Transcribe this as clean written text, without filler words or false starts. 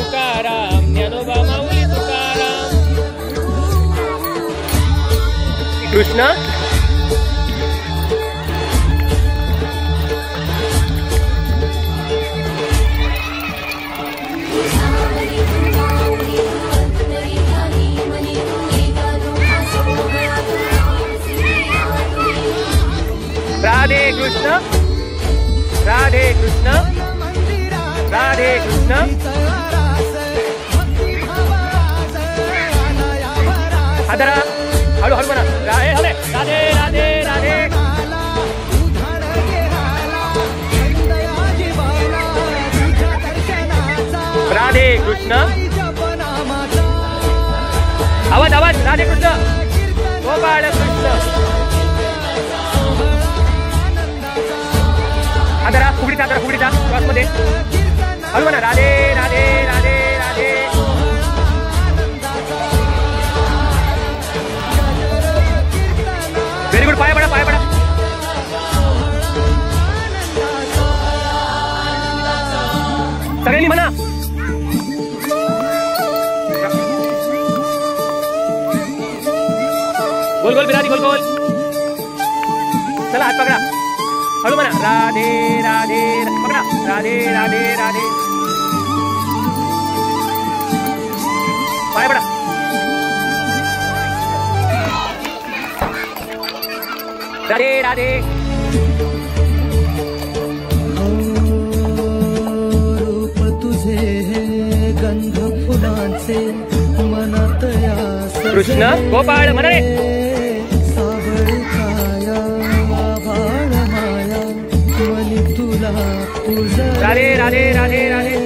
तुकाराम ज्ञानोबा माऊली तुकाराम. कृष्ण राधे कृष्ण राधे कृष्ण राधे कृष्ण. हादरा हळू हळू म्हणा. राधे राधे राधे राधे. राधे कृष्ण. आवाज आवाज. राधे कृष्ण गोपाळ कृष्ण. आदरा फुगडीचा क्रॉसमध्ये हळू म्हणा. राधे राधे राधे राधे. Very good. पाय पडा पाय पडा. सगळ्यांनी म्हणा. गोल गोल बिराजी गोल गोल. चला हात पकडा. हळू म्हणा. राधे राधे पकडा. राधे राधे राधे. पाय पडा. राधे राधे. रूप तुझे गंध फुलांचे मनात यास. कृष्ण गोपाळ म्हणा रे. सावळ छाया आभाळ माया मनी तुला तुझा. राधे राधे राधे राधे.